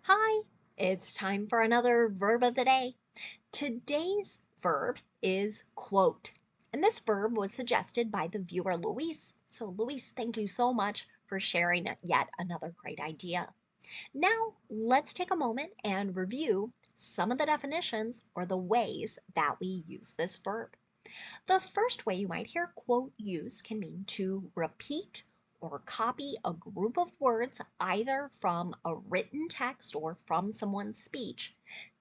Hi, it's time for another verb of the day. Today's verb is quote, and this verb was suggested by the viewer Luis. So, Luis, thank you so much for sharing yet another great idea. Now, let's take a moment and review some of the definitions or the ways that we use this verb. The first way you might hear quote used can mean to repeat or copy a group of words either from a written text or from someone's speech,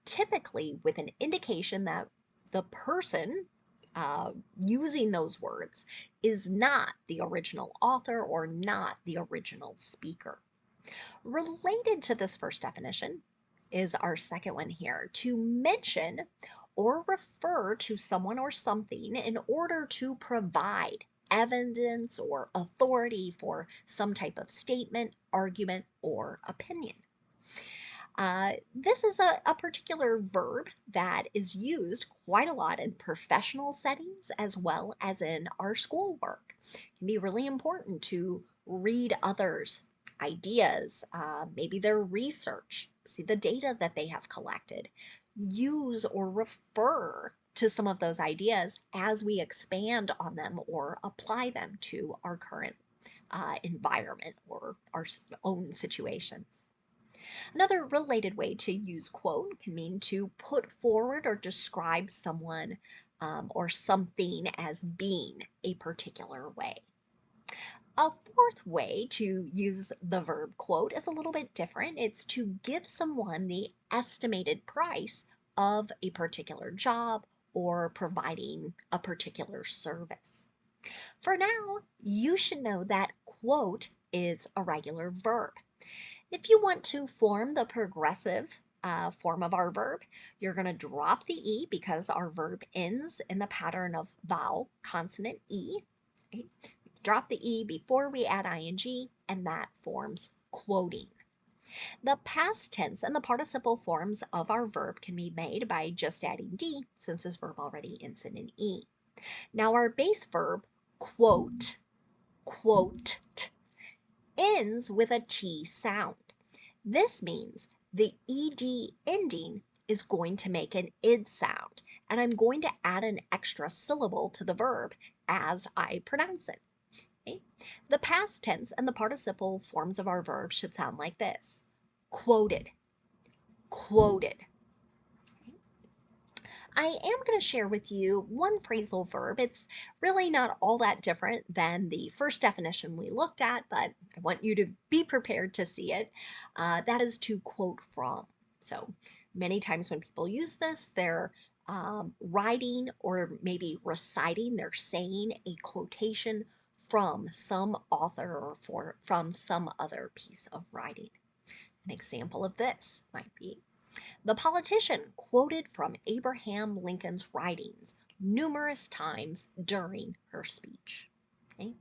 typically with an indication that the person using those words is not the original author or not the original speaker. Related to this first definition is our second one here, to mention or refer to someone or something in order to provide evidence or authority for some type of statement, argument, or opinion. This is a particular verb that is used quite a lot in professional settings as well as in our schoolwork. It can be really important to read others' ideas, maybe their research, see the data that they have collected, use or refer to some of those ideas as we expand on them or apply them to our current environment or our own situations. Another related way to use quote can mean to put forward or describe someone or something as being a particular way. A fourth way to use the verb quote is a little bit different. It's to give someone the estimated price of a particular job or providing a particular service. For now, you should know that quote is a regular verb. If you want to form the progressive form of our verb, you're going to drop the E because our verb ends in the pattern of vowel consonant E. Right? Drop the E before we add ing, and that forms quoting. The past tense and the participle forms of our verb can be made by just adding D, since this verb already ends in an E. Now, our base verb, quote, quote, ends with a T sound. This means the ed ending is going to make an id sound, and I'm going to add an extra syllable to the verb as I pronounce it. Okay? The past tense and the participle forms of our verb should sound like this: quoted, quoted. I am going to share with you one phrasal verb. It's really not all that different than the first definition we looked at, but I want you to be prepared to see it. That is to quote from. So many times when people use this, they're writing or maybe reciting, they're saying a quotation from some author or from some other piece of writing. An example of this might be: the politician quoted from Abraham Lincoln's writings numerous times during her speech. Okay?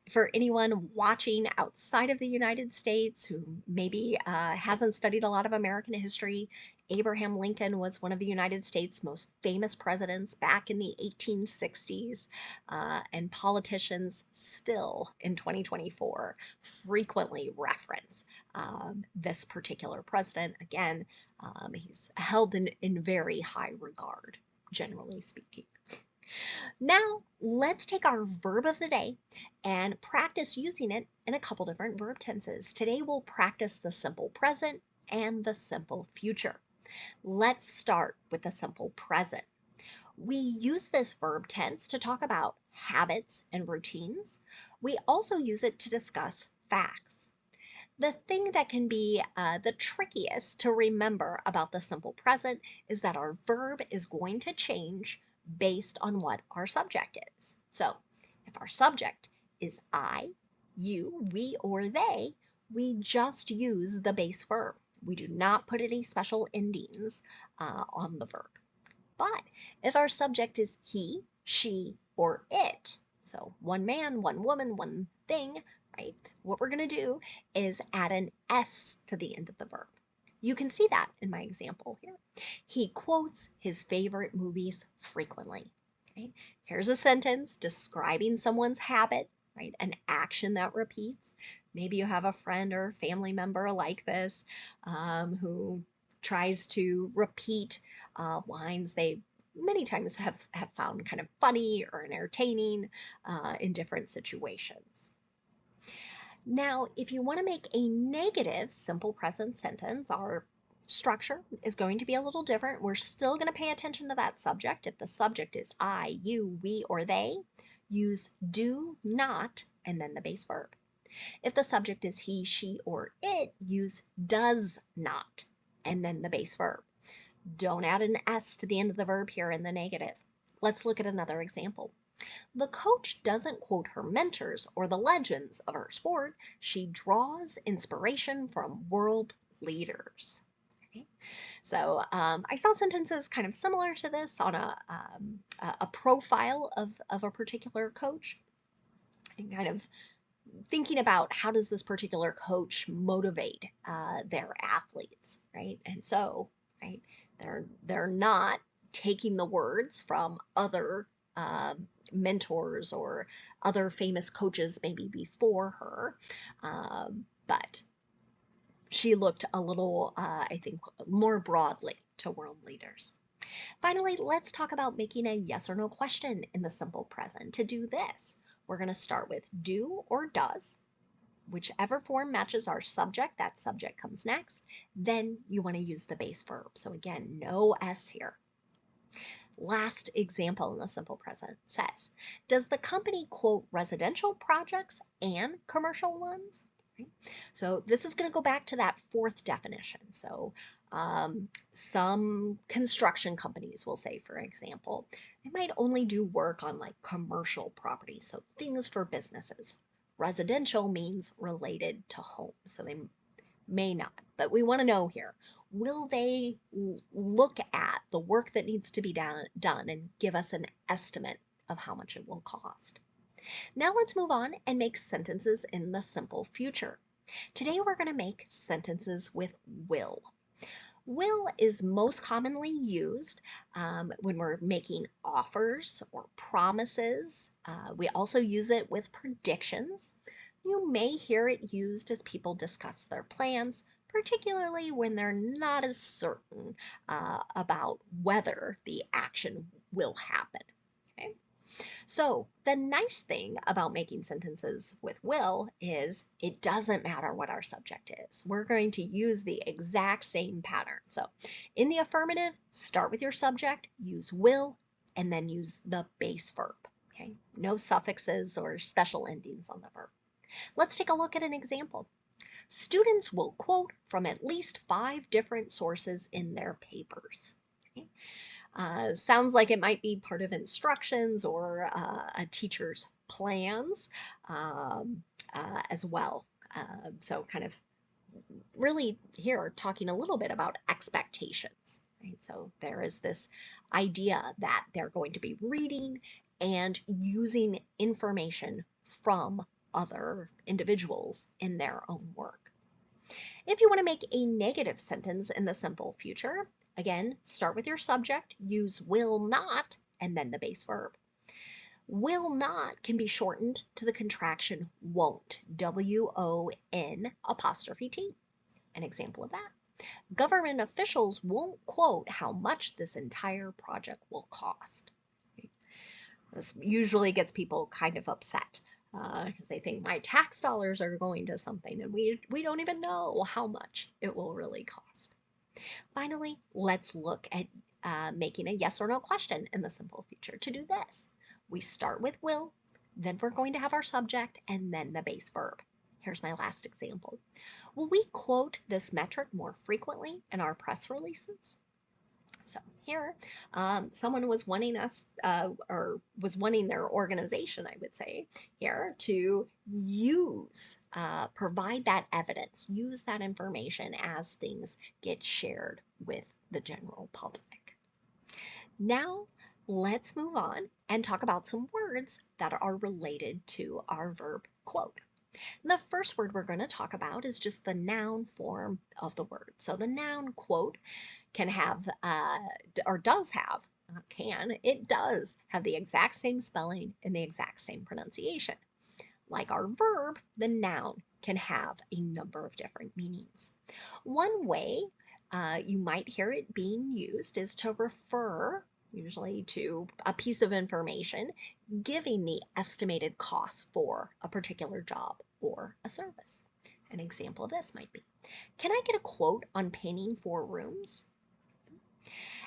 For anyone watching outside of the United States who maybe hasn't studied a lot of American history, Abraham Lincoln was one of the United States' most famous presidents back in the 1860s, and politicians still in 2024 frequently reference this particular president. Again, he's held in very high regard, generally speaking. Now, let's take our verb of the day and practice using it in a couple different verb tenses. Today, we'll practice the simple present and the simple future. Let's start with the simple present. We use this verb tense to talk about habits and routines. We also use it to discuss facts. The thing that can be the trickiest to remember about the simple present is that our verb is going to change based on what our subject is. So if our subject is I, you, we, or they, we just use the base verb. We do not put any special endings on the verb. But if our subject is he, she, or it, so one man, one woman, one thing, right? What we're going to do is add an S to the end of the verb. You can see that in my example here. He quotes his favorite movies frequently. Right? Here's a sentence describing someone's habit, right? An action that repeats. Maybe you have a friend or family member like this who tries to repeat lines they many times have found kind of funny or entertaining in different situations. Now, if you want to make a negative simple present sentence, our structure is going to be a little different. We're still going to pay attention to that subject. If the subject is I, you, we, or they, use do, not, and then the base verb. If the subject is he, she, or it, use does not, and then the base verb. Don't add an S to the end of the verb here in the negative. Let's look at another example. The coach doesn't quote her mentors or the legends of her sport. She draws inspiration from world leaders. Okay. So I saw sentences kind of similar to this on a profile of a particular coach, and kind of thinking about how does this particular coach motivate their athletes, right? And so, right, they're not taking the words from other mentors or other famous coaches maybe before her, but she looked a little, I think, more broadly to world leaders. Finally, let's talk about making a yes or no question in the simple present. To do this, we're going to start with do or does. Whichever form matches our subject, that subject comes next. Then you want to use the base verb. So again, no S here. Last example in the simple present says, does the company quote residential projects and commercial ones? Okay. So this is going to go back to that fourth definition. So some construction companies will say, for example, they might only do work on like commercial property, so things for businesses. Residential means related to home, so they may not. But we want to know here, will they look at the work that needs to be done and give us an estimate of how much it will cost? Now let's move on and make sentences in the simple future. Today we're going to make sentences with will. Will is most commonly used when we're making offers or promises. We also use it with predictions. You may hear it used as people discuss their plans, particularly when they're not as certain about whether the action will happen. Okay? So, the nice thing about making sentences with will is it doesn't matter what our subject is. We're going to use the exact same pattern. So, in the affirmative, start with your subject, use will, and then use the base verb. Okay? No suffixes or special endings on the verb. Let's take a look at an example. Students will quote from at least 5 different sources in their papers. Okay? Sounds like it might be part of instructions or a teacher's plans as well. So kind of really here talking a little bit about expectations. Right? So there is this idea that they're going to be reading and using information from other individuals in their own work. If you want to make a negative sentence in the simple future, again, start with your subject, use will not, and then the base verb. Will not can be shortened to the contraction won't, W-O-N apostrophe T. An example of that. Government officials won't quote how much this entire project will cost. This usually gets people kind of upset because they think my tax dollars are going to something and we don't even know how much it will really cost. Finally, let's look at making a yes or no question in the simple future. To do this, we start with will, then we're going to have our subject, and then the base verb. Here's my last example. Will we quote this metric more frequently in our press releases? So here, someone was wanting us, or was wanting their organization, I would say, here to provide that evidence, use that information as things get shared with the general public. Now, let's move on and talk about some words that are related to our verb quote. The first word we're going to talk about is just the noun form of the word. So the noun quote can have, or does have, not can, it does have the exact same spelling and the exact same pronunciation. like our verb, the noun can have a number of different meanings. One way you might hear it being used is to refer, usually to a piece of information, giving the estimated cost for a particular job or a service. An example of this might be, can I get a quote on painting 4 rooms?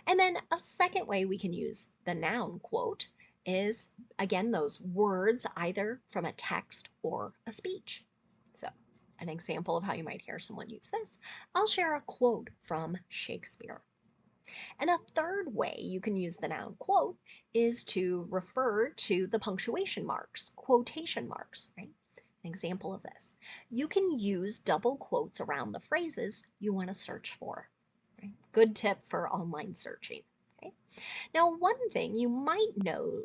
And then a second way we can use the noun quote is, again, those words either from a text or a speech. So, an example of how you might hear someone use this, I'll share a quote from Shakespeare. And a third way you can use the noun quote is to refer to the punctuation marks, quotation marks, right? An example of this. You can use double quotes around the phrases you want to search for. Right? Good tip for online searching. Okay? Now, one thing you might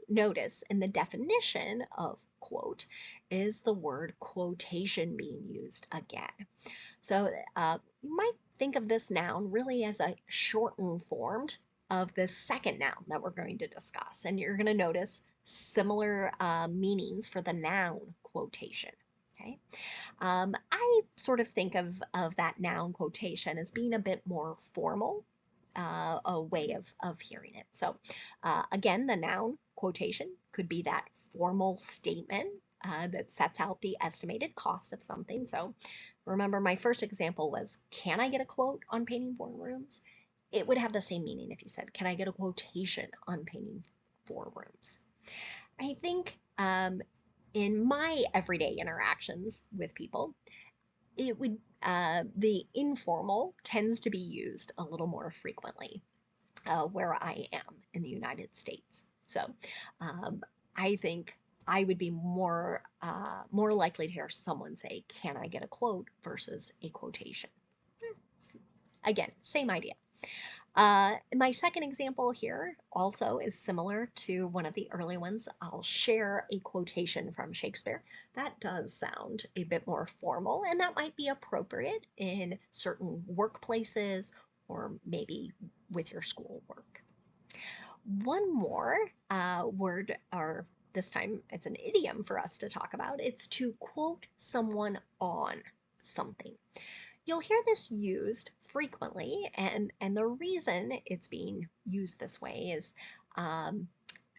notice in the definition of quote is the word quotation being used again. So you might think of this noun really as a shortened form of the second noun that we're going to discuss. And you're going to notice similar meanings for the noun quotation. Okay. I sort of think of that noun quotation as being a bit more formal, a way of hearing it. So, again, the noun quotation could be that formal statement that sets out the estimated cost of something. So, remember, my first example was, can I get a quote on painting 4 rooms? It would have the same meaning if you said, can I get a quotation on painting 4 rooms? I think in my everyday interactions with people, it would the informal tends to be used a little more frequently where I am in the United States. So um, I think I would be more likely to hear someone say, "Can I get a quote?" versus a quotation. Again, same idea. My second example here also is similar to one of the early ones. I'll share a quotation from Shakespeare. That does sound a bit more formal, and that might be appropriate in certain workplaces or maybe with your school work. One more word, or this time it's an idiom for us to talk about. It's to quote someone on something. You'll hear this used frequently, and the reason it's being used this way is um,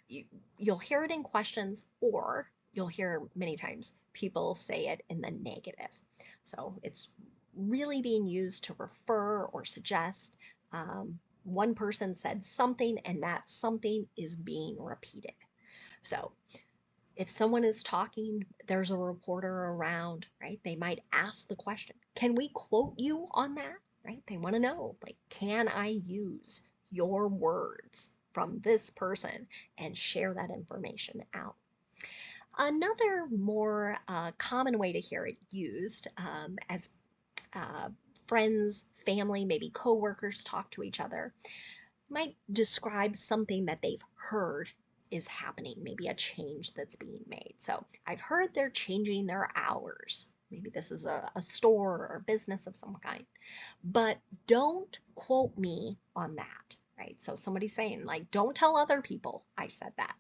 you, you'll hear it in questions, or you'll hear many times people say it in the negative. So it's really being used to refer or suggest. One person said something, and that something is being repeated. So if someone is talking, there's a reporter around, right? They might ask the question, can we quote you on that? Right? They want to know, like, can I use your words from this person and share that information out? Another more common way to hear it used as uh, friends, family, maybe coworkers talk to each other might describe something that they've heard is happening, maybe a change that's being made. So I've heard they're changing their hours. Maybe this is a store or a business of some kind. But don't quote me on that, right? So somebody's saying, like, don't tell other people I said that.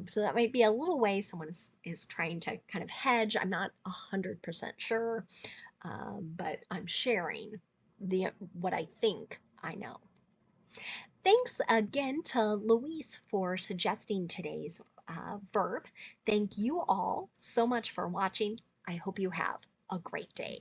So that might be a little way someone is trying to kind of hedge. I'm not 100% sure, but I'm sharing the what I think I know. Thanks again to Luis for suggesting today's verb. Thank you all so much for watching. I hope you have a great day.